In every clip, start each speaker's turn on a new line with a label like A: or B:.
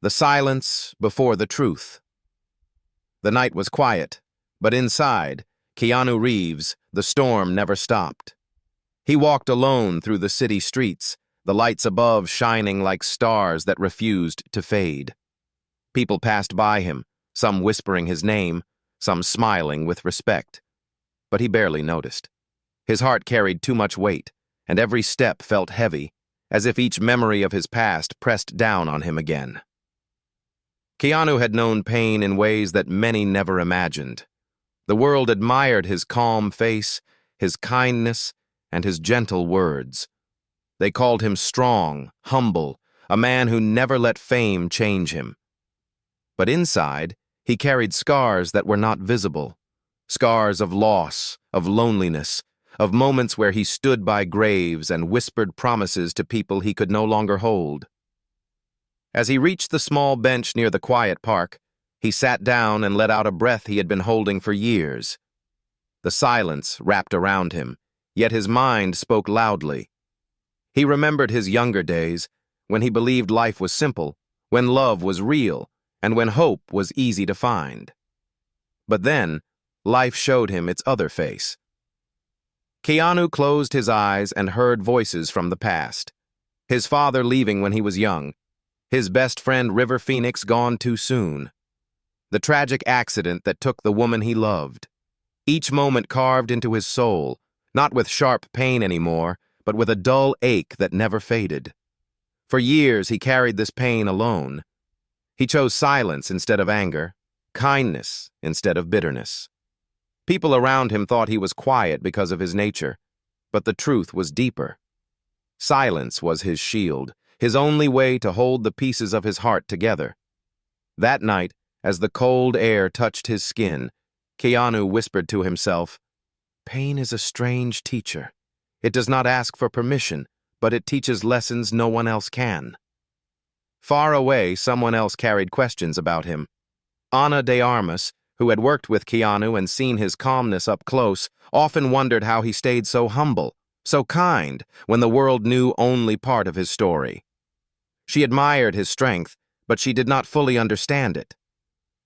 A: The silence before the truth. The night was quiet, but inside, Keanu Reeves, the storm never stopped. He walked alone through the city streets, the lights above shining like stars that refused to fade. People passed by him, some whispering his name, some smiling with respect. But he barely noticed. His heart carried too much weight, and every step felt heavy, as if each memory of his past pressed down on him again. Keanu had known pain in ways that many never imagined. The world admired his calm face, his kindness, and his gentle words. They called him strong, humble, a man who never let fame change him. But inside, he carried scars that were not visible. Scars of loss, of loneliness, of moments where he stood by graves and whispered promises to people he could no longer hold. As he reached the small bench near the quiet park, he sat down and let out a breath he had been holding for years. The silence wrapped around him, yet his mind spoke loudly. He remembered his younger days, when he believed life was simple, when love was real, and when hope was easy to find. But then, life showed him its other face. Keanu closed his eyes and heard voices from the past. His father leaving when he was young, his best friend River Phoenix gone too soon, the tragic accident that took the woman he loved. Each moment carved into his soul, not with sharp pain anymore, but with a dull ache that never faded. For years he carried this pain alone. He chose silence instead of anger, kindness instead of bitterness. People around him thought he was quiet because of his nature, but the truth was deeper. Silence was his shield, his only way to hold the pieces of his heart together. That night, as the cold air touched his skin, Keanu whispered to himself, "Pain is a strange teacher. It does not ask for permission, but it teaches lessons no one else can." Far away, someone else carried questions about him. Ana de Armas, who had worked with Keanu and seen his calmness up close, often wondered how he stayed so humble, so kind, when the world knew only part of his story. She admired his strength, but she did not fully understand it.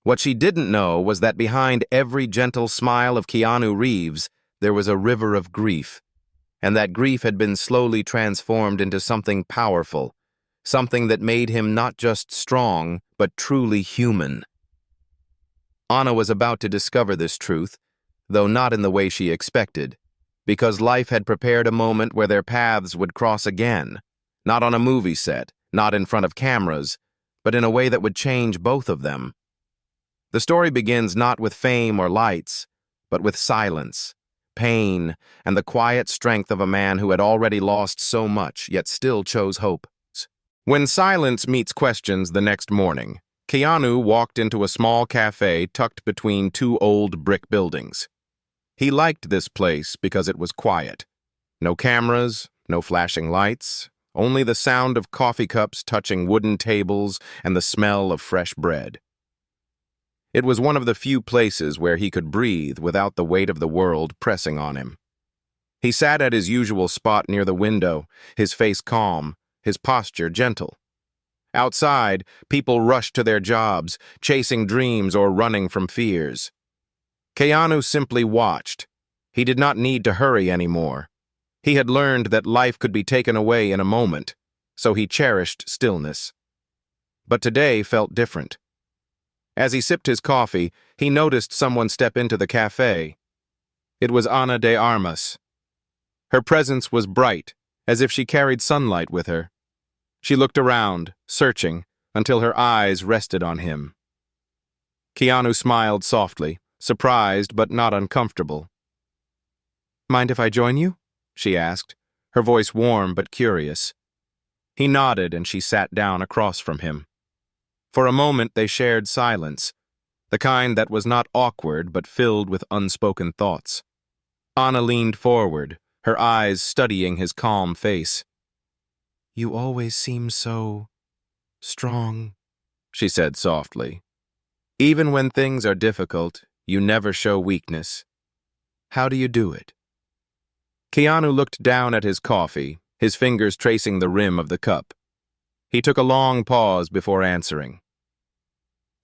A: What she didn't know was that behind every gentle smile of Keanu Reeves, there was a river of grief, and that grief had been slowly transformed into something powerful, something that made him not just strong, but truly human. Ana was about to discover this truth, though not in the way she expected, because life had prepared a moment where their paths would cross again, not on a movie set, not in front of cameras, but in a way that would change both of them. The story begins not with fame or lights, but with silence, pain, and the quiet strength of a man who had already lost so much, yet still chose hope. When silence meets questions the next morning, Keanu walked into a small cafe tucked between two old brick buildings. He liked this place because it was quiet. No cameras, no flashing lights, only the sound of coffee cups touching wooden tables and the smell of fresh bread. It was one of the few places where he could breathe without the weight of the world pressing on him. He sat at his usual spot near the window, his face calm, his posture gentle. Outside, people rushed to their jobs, chasing dreams or running from fears. Keanu simply watched. He did not need to hurry anymore. He had learned that life could be taken away in a moment, so he cherished stillness. But today felt different. As he sipped his coffee, he noticed someone step into the cafe. It was Ana de Armas. Her presence was bright, as if she carried sunlight with her. She looked around, searching, until her eyes rested on him. Keanu smiled softly, surprised but not uncomfortable. "Mind if I join you?" she asked, her voice warm but curious. He nodded and she sat down across from him. For a moment they shared silence, the kind that was not awkward but filled with unspoken thoughts. Ana leaned forward, her eyes studying his calm face. "You always seem so strong," she said softly. "Even when things are difficult, you never show weakness. How do you do it?" Keanu looked down at his coffee, his fingers tracing the rim of the cup. He took a long pause before answering.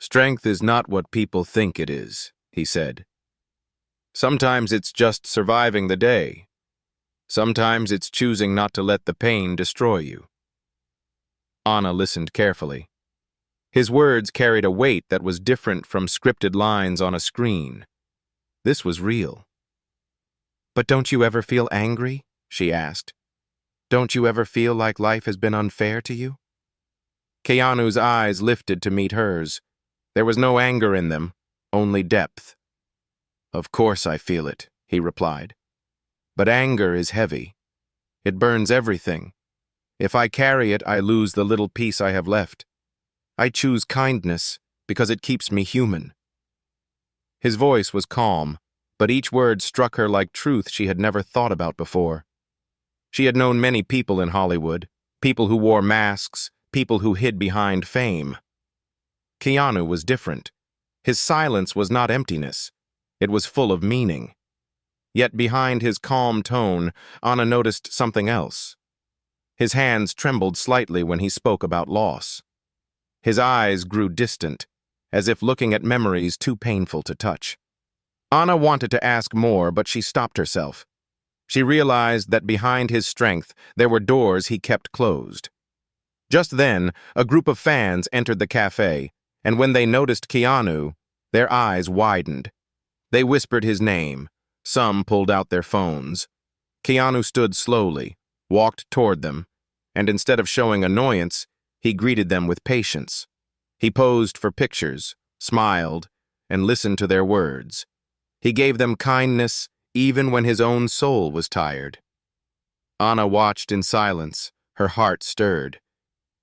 A: Strength is not what people think it is, he said. Sometimes it's just surviving the day. Sometimes it's choosing not to let the pain destroy you. Anna listened carefully. His words carried a weight that was different from scripted lines on a screen. This was real. "But don't you ever feel angry?" she asked. "Don't you ever feel like life has been unfair to you?" Keanu's eyes lifted to meet hers. There was no anger in them, only depth. "Of course I feel it," he replied. "But anger is heavy. It burns everything. If I carry it, I lose the little piece I have left. I choose kindness because it keeps me human." His voice was calm, but each word struck her like truth she had never thought about before. She had known many people in Hollywood, people who wore masks, people who hid behind fame. Keanu was different. His silence was not emptiness. It was full of meaning. Yet behind his calm tone, Anna noticed something else. His hands trembled slightly when he spoke about loss. His eyes grew distant, as if looking at memories too painful to touch. Anna wanted to ask more, but she stopped herself. She realized that behind his strength there were doors he kept closed. Just then, a group of fans entered the cafe, and when they noticed Keanu, their eyes widened. They whispered his name. Some pulled out their phones. Keanu stood slowly, walked toward them, and instead of showing annoyance, he greeted them with patience. He posed for pictures, smiled, and listened to their words. He gave them kindness even when his own soul was tired. Anna watched in silence, her heart stirred.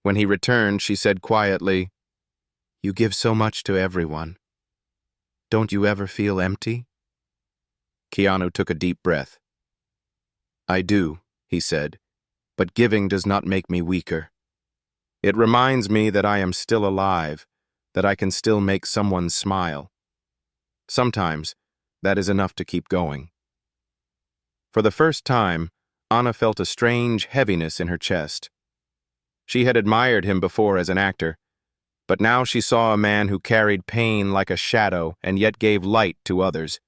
A: When he returned, she said quietly, "You give so much to everyone. Don't you ever feel empty?" Keanu took a deep breath. "I do," he said, "but giving does not make me weaker. It reminds me that I am still alive, that I can still make someone smile. Sometimes, that is enough to keep going." For the first time, Anna felt a strange heaviness in her chest. She had admired him before as an actor, but now she saw a man who carried pain like a shadow and yet gave light to others.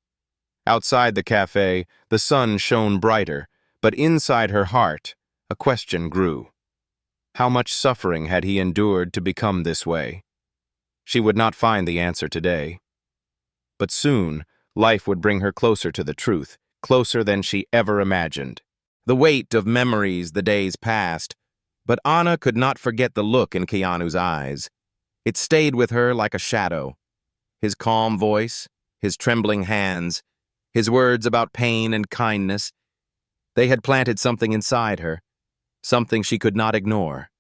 A: Outside the cafe, the sun shone brighter, but inside her heart, a question grew. How much suffering had he endured to become this way? She would not find the answer today. But soon, life would bring her closer to the truth, closer than she ever imagined. The weight of memories the days passed, but Anna could not forget the look in Keanu's eyes. It stayed with her like a shadow. His calm voice, his trembling hands, his words about pain and kindness, they had planted something inside her, something she could not ignore.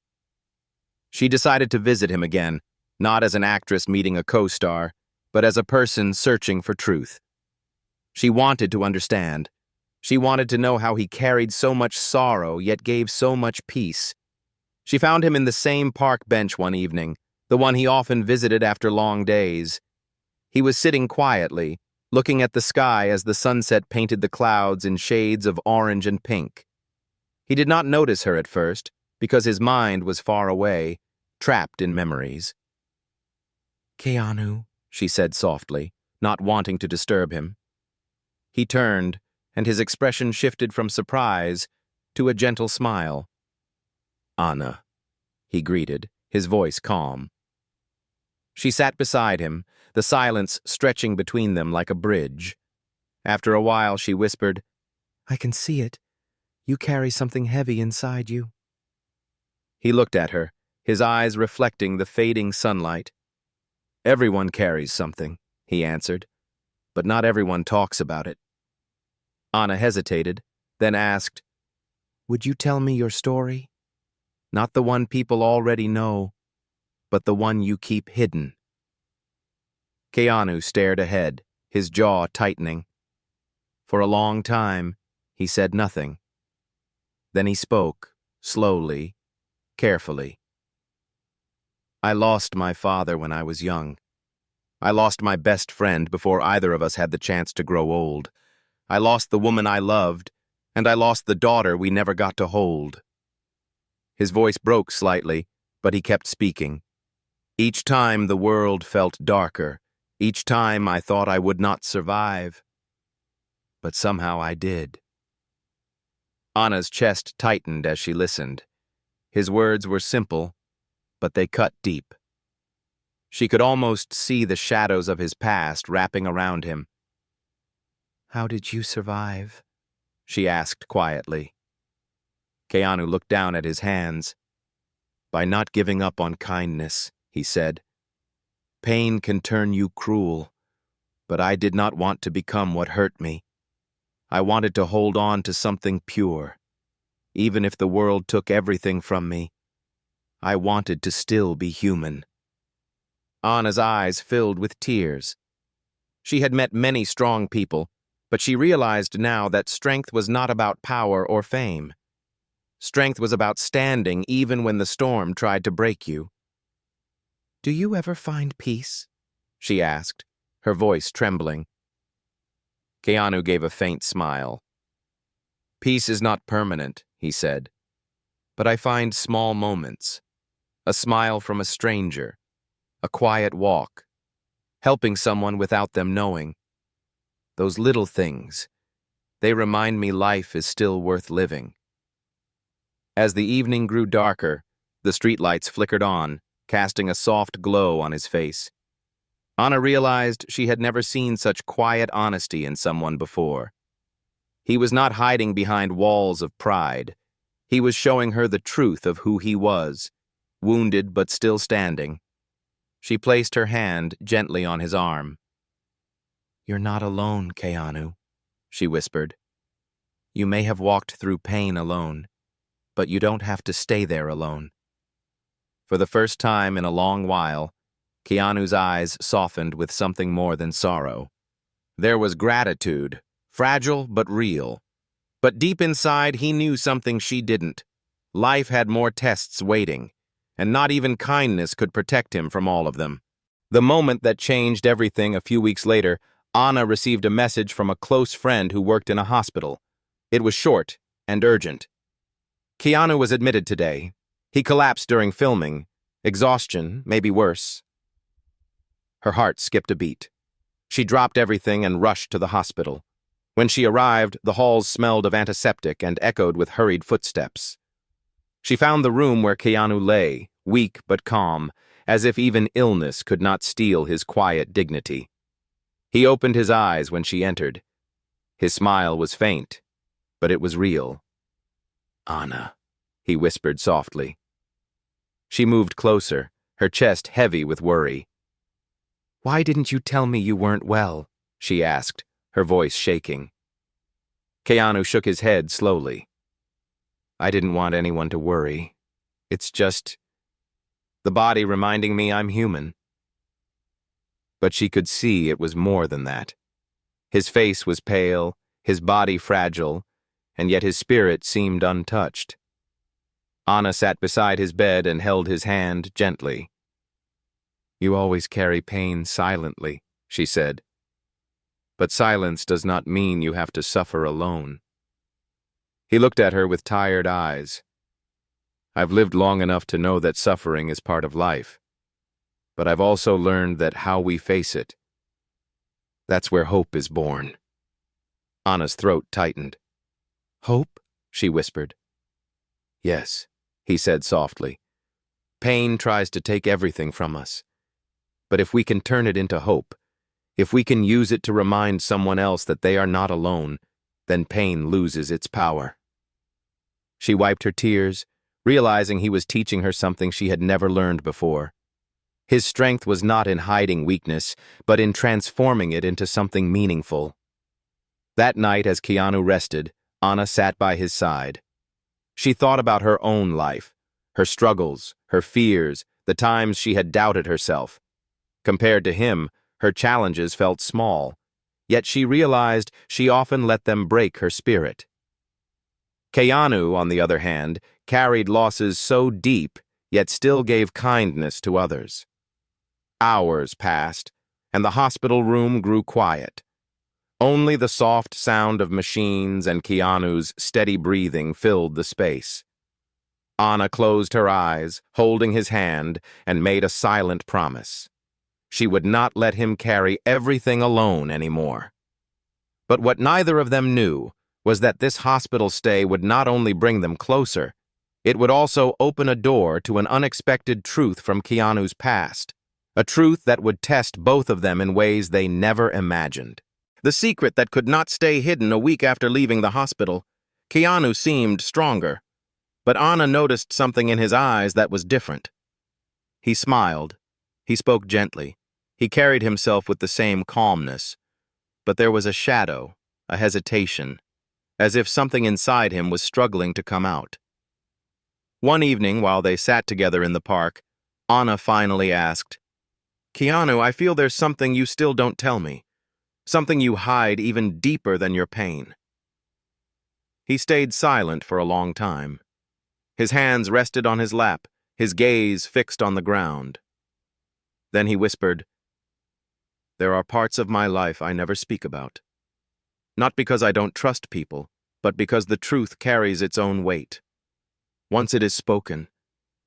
A: She decided to visit him again, not as an actress meeting a co-star, but as a person searching for truth. She wanted to understand. She wanted to know how he carried so much sorrow yet gave so much peace. She found him in the same park bench one evening, the one he often visited after long days. He was sitting quietly, looking at the sky as the sunset painted the clouds in shades of orange and pink. He did not notice her at first, because his mind was far away, trapped in memories. "Keanu," she said softly, not wanting to disturb him. He turned, and his expression shifted from surprise to a gentle smile. "Anna," he greeted, his voice calm. She sat beside him, the silence stretching between them like a bridge. After a while, she whispered, "I can see it. You carry something heavy inside you." He looked at her, his eyes reflecting the fading sunlight. "Everyone carries something," he answered, "but not everyone talks about it." Anna hesitated, then asked, "Would you tell me your story? Not the one people already know, but the one you keep hidden." Keanu stared ahead, his jaw tightening. For a long time, he said nothing. Then he spoke, slowly, carefully. "I lost my father when I was young. I lost my best friend before either of us had the chance to grow old. I lost the woman I loved, and I lost the daughter we never got to hold." His voice broke slightly, but he kept speaking. Each time the world felt darker. Each time I thought I would not survive. But somehow I did. Anna's chest tightened as she listened. His words were simple, but they cut deep. She could almost see the shadows of his past wrapping around him. "How did you survive?" she asked quietly. Keanu looked down at his hands. "By not giving up on kindness," he said. "Pain can turn you cruel, but I did not want to become what hurt me. I wanted to hold on to something pure. Even if the world took everything from me, I wanted to still be human." Anna's eyes filled with tears. She had met many strong people, but she realized now that strength was not about power or fame. Strength was about standing even when the storm tried to break you. "Do you ever find peace?" she asked, her voice trembling. Keanu gave a faint smile. "Peace is not permanent," he said, "but I find small moments. A smile from a stranger, a quiet walk, helping someone without them knowing. Those little things, they remind me life is still worth living." As the evening grew darker, the streetlights flickered on, casting a soft glow on his face. Anna realized she had never seen such quiet honesty in someone before. He was not hiding behind walls of pride. He was showing her the truth of who he was, wounded but still standing. She placed her hand gently on his arm. "You're not alone, Keanu," she whispered. "You may have walked through pain alone, but you don't have to stay there alone." For the first time in a long while, Keanu's eyes softened with something more than sorrow. There was gratitude, fragile but real. But deep inside, he knew something she didn't. Life had more tests waiting, and not even kindness could protect him from all of them. The moment that changed everything a few weeks later, Anna received a message from a close friend who worked in a hospital. It was short and urgent. "Keanu was admitted today. He collapsed during filming. Exhaustion, maybe worse." Her heart skipped a beat. She dropped everything and rushed to the hospital. When she arrived, the halls smelled of antiseptic and echoed with hurried footsteps. She found the room where Keanu lay, weak but calm, as if even illness could not steal his quiet dignity. He opened his eyes when she entered. His smile was faint, but it was real. "Anna," he whispered softly. She moved closer, her chest heavy with worry. "Why didn't you tell me you weren't well?" she asked, her voice shaking. Keanu shook his head slowly. "I didn't want anyone to worry. It's just the body reminding me I'm human." But she could see it was more than that. His face was pale, his body fragile, and yet his spirit seemed untouched. Anna sat beside his bed and held his hand gently. "You always carry pain silently," she said. "But silence does not mean you have to suffer alone." He looked at her with tired eyes. "I've lived long enough to know that suffering is part of life. But I've also learned that how we face it, that's where hope is born." Anna's throat tightened. "Hope?" she whispered. "Yes," he said softly. "Pain tries to take everything from us. But if we can turn it into hope, if we can use it to remind someone else that they are not alone, then pain loses its power." She wiped her tears, realizing he was teaching her something she had never learned before. His strength was not in hiding weakness, but in transforming it into something meaningful. That night, as Keanu rested, Anna sat by his side. She thought about her own life, her struggles, her fears, the times she had doubted herself. Compared to him, her challenges felt small, yet she realized she often let them break her spirit. Keanu, on the other hand, carried losses so deep, yet still gave kindness to others. Hours passed, and the hospital room grew quiet. Only the soft sound of machines and Keanu's steady breathing filled the space. Anna closed her eyes, holding his hand, and made a silent promise. She would not let him carry everything alone anymore. But what neither of them knew was that this hospital stay would not only bring them closer, it would also open a door to an unexpected truth from Keanu's past, a truth that would test both of them in ways they never imagined. The secret that could not stay hidden a week after leaving the hospital. Keanu seemed stronger, but Anna noticed something in his eyes that was different. He smiled. He spoke gently. He carried himself with the same calmness, but there was a shadow, a hesitation, as if something inside him was struggling to come out. One evening, while they sat together in the park, Anna finally asked, "Keanu, I feel there's something you still don't tell me, something you hide even deeper than your pain." He stayed silent for a long time. His hands rested on his lap, his gaze fixed on the ground. Then he whispered, "There are parts of my life I never speak about. Not because I don't trust people, but because the truth carries its own weight. Once it is spoken,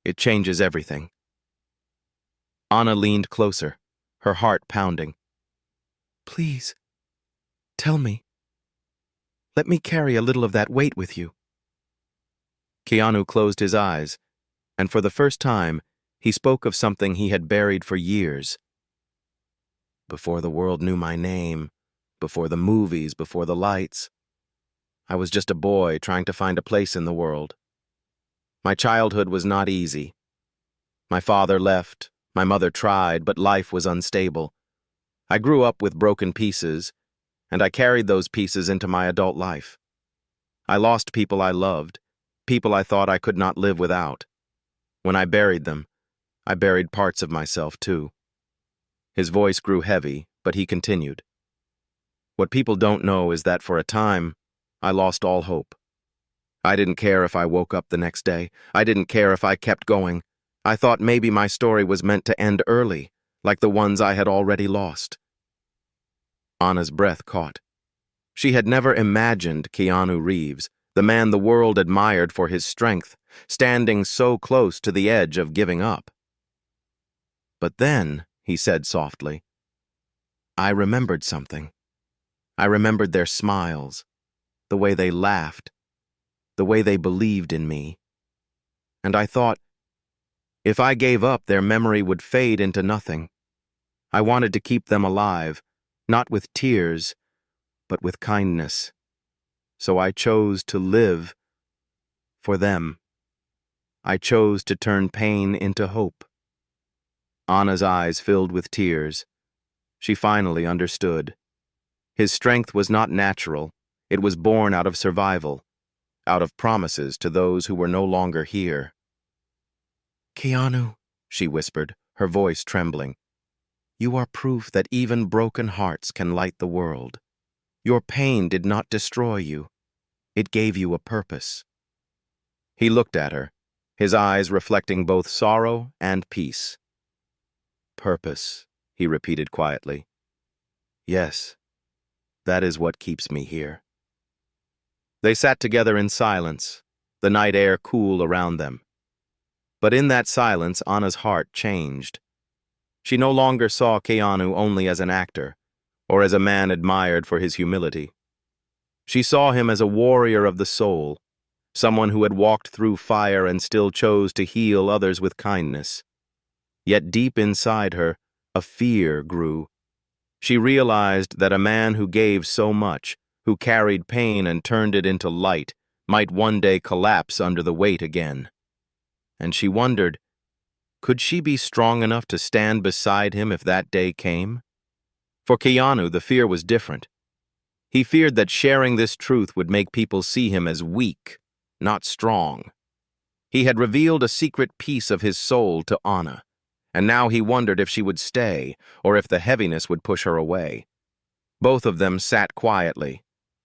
A: it changes everything." Anna leaned closer, her heart pounding. "Please, tell me. Let me carry a little of that weight with you." Keanu closed his eyes, and for the first time, he spoke of something he had buried for years. "Before the world knew my name, before the movies, before the lights, I was just a boy trying to find a place in the world. My childhood was not easy. My father left, my mother tried, but life was unstable. I grew up with broken pieces, and I carried those pieces into my adult life. I lost people I loved, people I thought I could not live without. When I buried them, I buried parts of myself too." His voice grew heavy, but he continued. "What people don't know is that for a time, I lost all hope. I didn't care if I woke up the next day. I didn't care if I kept going. I thought maybe my story was meant to end early, like the ones I had already lost." Anna's breath caught. She had never imagined Keanu Reeves, the man the world admired for his strength, standing so close to the edge of giving up. "But then," he said softly, "I remembered something. I remembered their smiles, the way they laughed, the way they believed in me. And I thought, if I gave up, their memory would fade into nothing. I wanted to keep them alive, not with tears, but with kindness. So I chose to live for them. I chose to turn pain into hope." Anna's eyes filled with tears. She finally understood. His strength was not natural. It was born out of survival, out of promises to those who were no longer here. "Keanu," she whispered, her voice trembling, "you are proof that even broken hearts can light the world. Your pain did not destroy you. It gave you a purpose." He looked at her, his eyes reflecting both sorrow and peace. "Purpose," he repeated quietly. "Yes, that is what keeps me here." They sat together in silence, the night air cool around them. But in that silence, Anna's heart changed. She no longer saw Keanu only as an actor, or as a man admired for his humility. She saw him as a warrior of the soul, someone who had walked through fire and still chose to heal others with kindness. Yet deep inside her, a fear grew. She realized that a man who gave so much, who carried pain and turned it into light, might one day collapse under the weight again. And she wondered, could she be strong enough to stand beside him if that day came? For Keanu, the fear was different. He feared that sharing this truth would make people see him as weak, not strong. He had revealed a secret piece of his soul to Anna, and now he wondered if she would stay, or if the heaviness would push her away. Both of them sat quietly,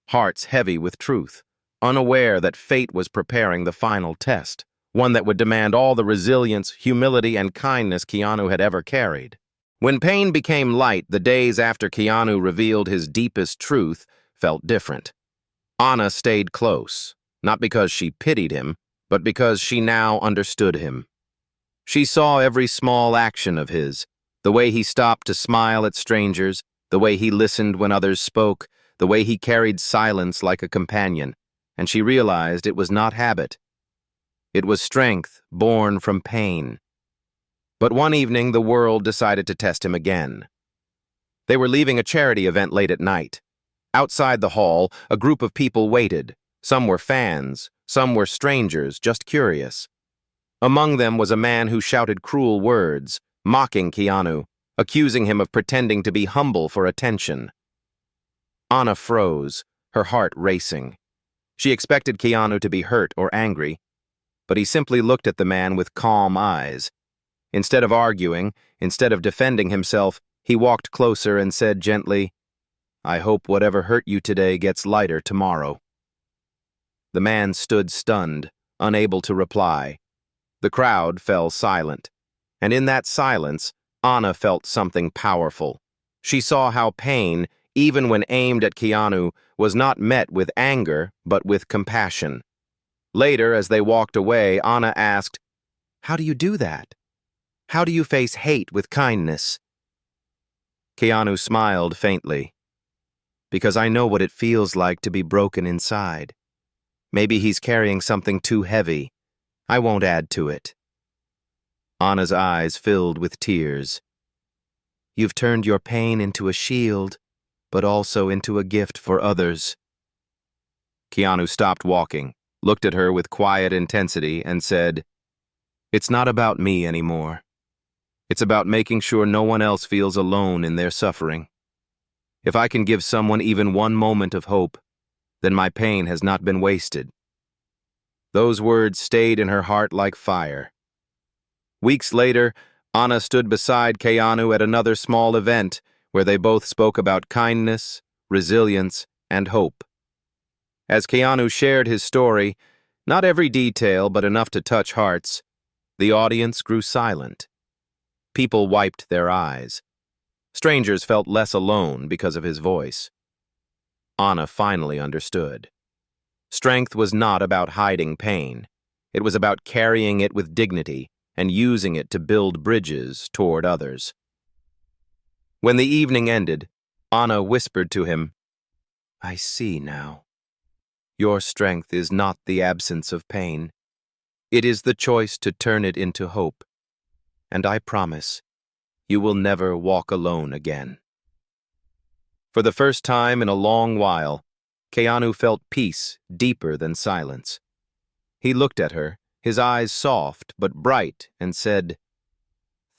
A: hearts heavy with truth, unaware that fate was preparing the final test, one that would demand all the resilience, humility, and kindness Keanu had ever carried. When pain became light, the days after Keanu revealed his deepest truth felt different. Anna stayed close, not because she pitied him, but because she now understood him. She saw every small action of his, the way he stopped to smile at strangers, the way he listened when others spoke, the way he carried silence like a companion, and she realized it was not habit. It was strength born from pain. But one evening, the world decided to test him again. They were leaving a charity event late at night. Outside the hall, a group of people waited. Some were fans, some were strangers, just curious. Among them was a man who shouted cruel words, mocking Keanu, accusing him of pretending to be humble for attention. Anna froze, her heart racing. She expected Keanu to be hurt or angry, but he simply looked at the man with calm eyes. Instead of arguing, instead of defending himself, he walked closer and said gently, "I hope whatever hurt you today gets lighter tomorrow." The man stood stunned, unable to reply. The crowd fell silent, and in that silence, Anna felt something powerful. She saw how pain, even when aimed at Keanu, was not met with anger, but with compassion. Later, as they walked away, Anna asked, "How do you do that? How do you face hate with kindness?" Keanu smiled faintly. "Because I know what it feels like to be broken inside. Maybe he's carrying something too heavy. I won't add to it." Anna's eyes filled with tears. "You've turned your pain into a shield, but also into a gift for others." Keanu stopped walking, looked at her with quiet intensity, and said, "It's not about me anymore. It's about making sure no one else feels alone in their suffering. If I can give someone even one moment of hope, then my pain has not been wasted." Those words stayed in her heart like fire. Weeks later, Anna stood beside Keanu at another small event where they both spoke about kindness, resilience, and hope. As Keanu shared his story, not every detail but enough to touch hearts, the audience grew silent. People wiped their eyes. Strangers felt less alone because of his voice. Anna finally understood. Strength was not about hiding pain. It was about carrying it with dignity and using it to build bridges toward others. When the evening ended, Anna whispered to him, "I see now. Your strength is not the absence of pain. It is the choice to turn it into hope. And I promise, you will never walk alone again." For the first time in a long while, Keanu felt peace deeper than silence. He looked at her, his eyes soft but bright, and said,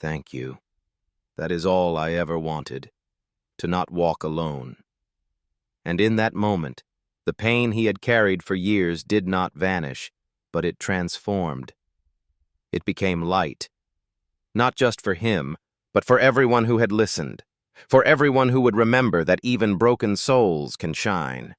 A: "Thank you. That is all I ever wanted, to not walk alone." And in that moment, the pain he had carried for years did not vanish, but it transformed. It became light. Not just for him, but for everyone who had listened, for everyone who would remember that even broken souls can shine.